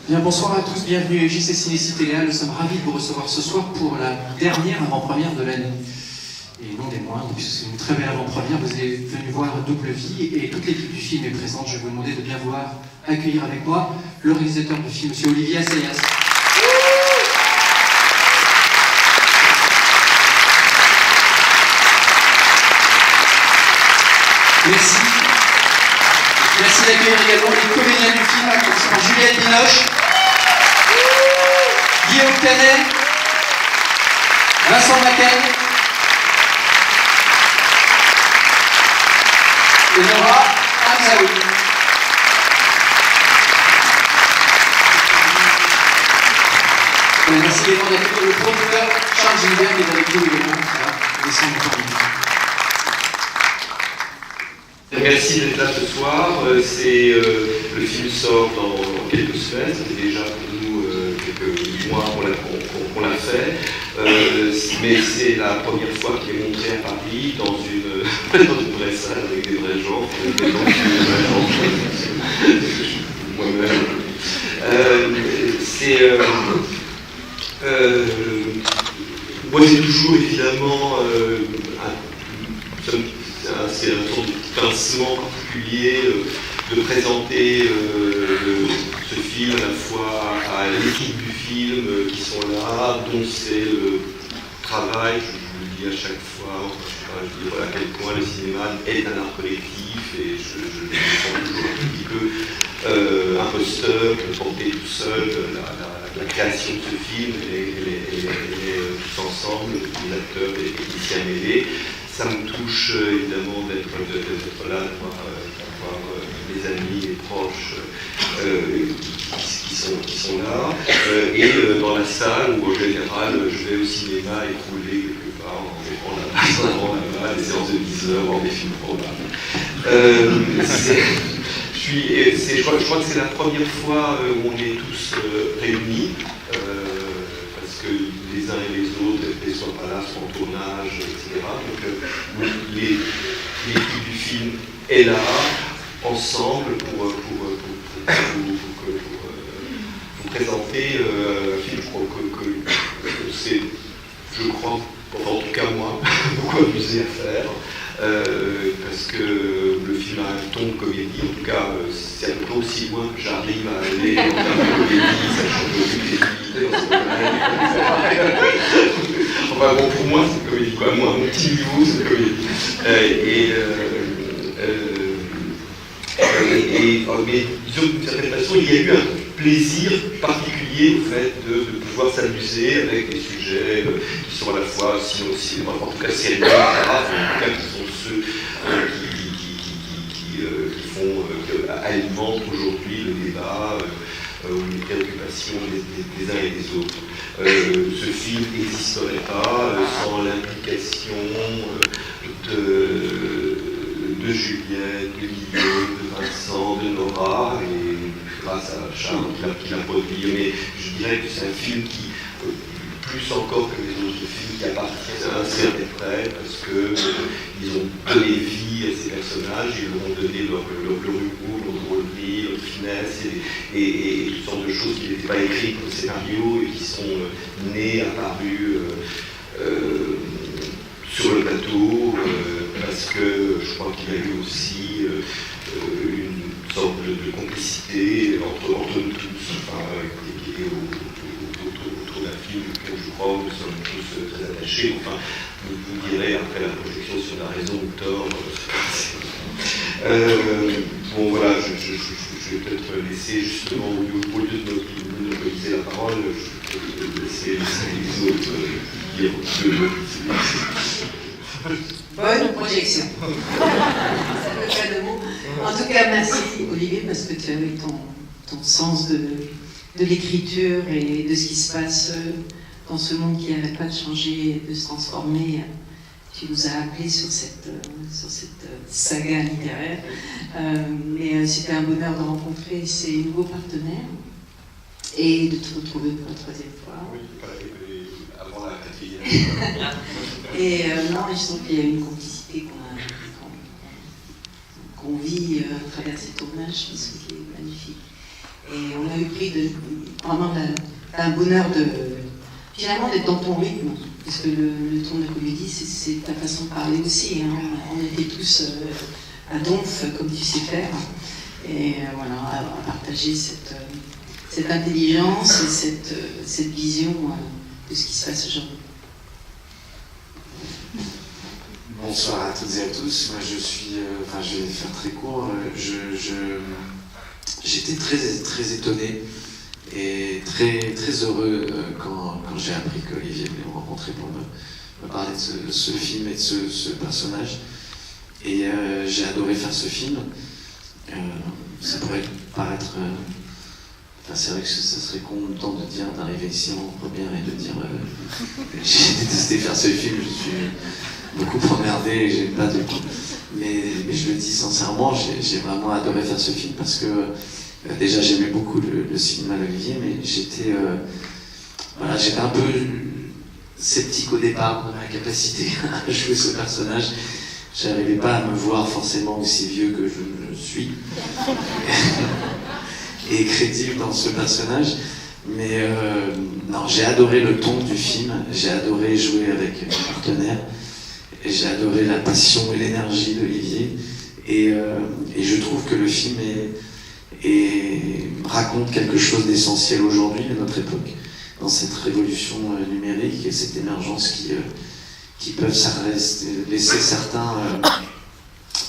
Bien, bonsoir à tous, bienvenue à JC Ciné Citéléa. Nous sommes ravis de vous recevoir ce soir pour la dernière avant-première de l'année. Et non des moindres, puisque c'est une très belle avant-première. Vous êtes venus voir Double Vie et toute l'équipe du film est présente. Je vais vous demander de bien vouloir accueillir avec moi le réalisateur du film, M. Olivier Assayas. Merci. Merci d'accueillir également les comédiens du film, à commencer par Juliette Binoche, Guillaume Canet, Vincent Maquet et Nora Hamzaoui. Merci également d'accueillir le producteur Charles Gilbert qui est avec nous également, qui va descendre le public. Merci d'être là ce soir. Le film sort dans quelques semaines. Ça fait déjà pour nous quelques mois qu'on l'a fait. Mais c'est la première fois qu'il est montré à Paris dans une vraie salle avec des vrais gens. Moi-même. Moi j'ai toujours évidemment c'est un sort de pincement particulier de présenter ce film à la fois à l'équipe du film qui sont là, dont c'est le travail, je le dis à chaque fois, je dis voilà, à quel point le cinéma est un art collectif et je me sens toujours un petit peu imposteur de porter tout seul la création de ce film et tous ensemble, les acteurs et les techniciens mêlés. Ça me touche évidemment d'être là, d'avoir des amis et proches qui sont là. Et dans la salle où en général je vais au cinéma et rouler quelque part en là-bas, des séances de 10 heures, voir des films probables. Je crois que c'est la première fois où on est tous réunis. Parce que les uns et les autres ne sont pas là, sont en tournage, etc. Donc l'équipe du film est là, ensemble, pour vous présenter un film. Je crois que c'est, en tout cas moi, beaucoup amusé à faire. Parce que le film a un ton de comédie, en tout cas c'est à peu près aussi loin que j'arrive à aller en termes de comédie, sachant que j'ai enfin bon, pour moi c'est comédie, quoi. Moi, à mon petit niveau c'est comédie. Mais disons d'une certaine façon, il y a eu un plaisir particulier au fait de pouvoir s'amuser avec des sujets qui sont à la fois, sinon aussi, en tout cas sérieux, graves, en tout cas qui sont ceux qui alimentent aujourd'hui le débat ou les préoccupations des uns et des autres. Ce film n'existerait pas sans l'implication de Juliette, de Guillaume, de Vincent, de Nora, et grâce à Charles qui l'a produit. Mais je dirais que c'est un film qui, plus encore que les autres films, qui appartient à un certain près, parce qu'ils ont donné vie à ces personnages, ils leur ont donné leur humour, leur drôlerie, leur finesse, et toutes sortes de choses qui n'étaient pas écrites au scénario et qui sont nées, apparues sur le plateau, parce que je crois qu'il y a eu aussi une sorte de complicité entre nous tous, enfin, qui est autour d'un film que je crois nous sommes tous très attachés. Enfin, vous direz après la projection sur la raison ou tort. Bon voilà, je vais peut-être laisser justement, au lieu de monopoliser la parole, je vais laisser les autres dire deux mots. Bonne projection. Ça ne fait pas de mots. En tout cas, merci Olivier, parce que tu avais ton sens de l'écriture et de ce qui se passe dans ce monde qui n'arrête pas de changer et de se transformer. Tu nous as appelés sur cette saga littéraire. Mais c'était un bonheur de rencontrer ces nouveaux partenaires et de te retrouver pour la troisième fois. Oui, avant la quatrième. Et non, je sens qu'il y a une complicité qu'on vit à travers ces tournages, qui est magnifique. Et on a eu pris vraiment un bonheur finalement d'être dans ton rythme. Parce que le ton de la comédie, c'est ta façon de parler aussi. Hein. On était tous à donf, comme tu sais faire. Et voilà, à partager cette intelligence et cette vision de ce qui se passe aujourd'hui. Bonsoir à toutes et à tous. Moi, je vais faire très court. J'étais très étonné et très heureux quand j'ai appris qu'Olivier voulait me rencontrer pour me parler de ce film et de ce personnage. Et j'ai adoré faire ce film. Ça pourrait paraître... c'est vrai que ça serait con de dire, d'arriver ici en première et de dire j'ai détesté faire ce film, je suis beaucoup emmerdé et j'ai pas de... Mais je le dis sincèrement, j'ai vraiment adoré faire ce film parce que déjà j'aimais beaucoup le cinéma d'Olivier, mais j'étais un peu sceptique au départ de ma capacité à jouer ce personnage. J'arrivais pas à me voir forcément aussi vieux que je suis et crédible dans ce personnage, mais non, j'ai adoré le ton du film, j'ai adoré jouer avec mes partenaires, et j'ai adoré la passion et l'énergie d'Olivier, et je trouve que le film raconte quelque chose d'essentiel aujourd'hui à notre époque, dans cette révolution numérique et cette émergence qui peuvent laisser certains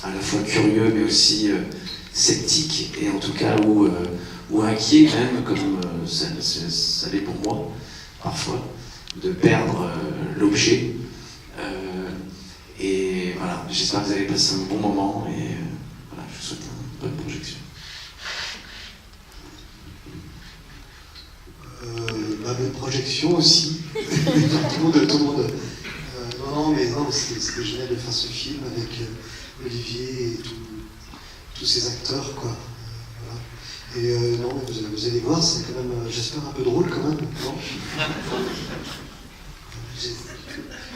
à la fois curieux mais aussi sceptiques, et en tout cas ou inquiets même, comme ça l'est pour moi parfois, de perdre l'objet. Et voilà, j'espère que vous avez passé un bon moment et voilà, je vous souhaite une bonne projection. Bonne projection aussi. tout le monde. Non, c'était génial de faire ce film avec Olivier et tous ces acteurs, quoi. Voilà. Et non, mais vous allez voir, c'est quand même, j'espère, un peu drôle quand même, non?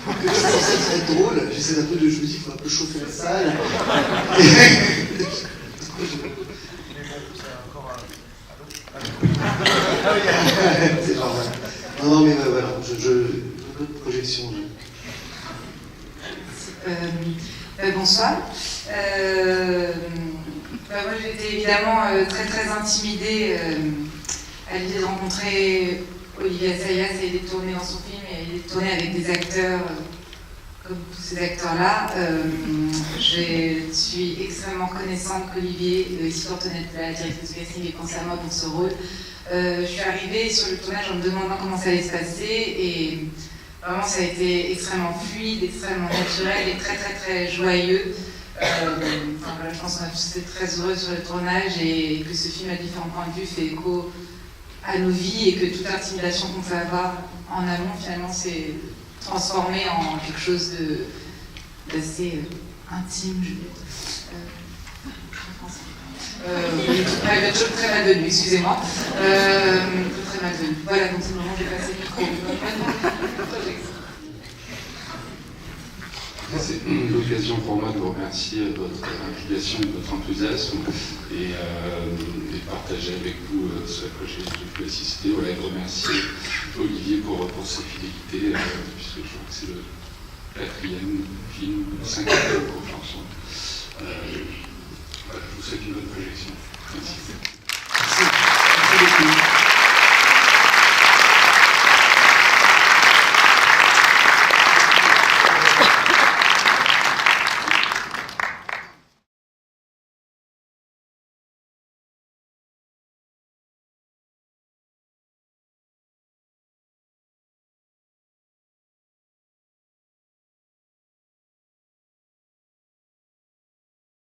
Ça va être drôle, j'essaie d'un peu je me dis qu'il faut un peu chauffer la salle. C'est genre, non, mais voilà, bonne projection. Bonsoir. Moi j'étais évidemment très intimidée à l'idée de rencontrer Olivier Assayas et de tourner dans son film et de tourner avec des acteurs comme tous ces acteurs-là. Je suis extrêmement reconnaissante qu'Olivier, Ici Fortunette, la directrice du casting, ait pensé à moi pour ce rôle. Je suis arrivée sur le tournage en me demandant comment ça allait se passer et vraiment ça a été extrêmement fluide, extrêmement naturel et très joyeux. Voilà, je pense qu'on a tous été très heureux sur le tournage et que ce film à différents points de vue fait écho à nos vies et que toute intimidation qu'on peut avoir en amont finalement s'est transformée en quelque chose d'assez intime, je vais très mal venu, excusez-moi. Très mal venu. Voilà, donc c'est le moment où j'ai passé le micro. C'est l'occasion pour moi de vous remercier de votre implication et de votre enthousiasme et de partager avec vous ce à quoi j'ai pu assister. Voilà, et de remercier Olivier pour sa fidélité, puisque je crois que c'est le 4e film, le 5e pour chanson. Voilà, je vous souhaite une bonne projection. Merci. Merci beaucoup.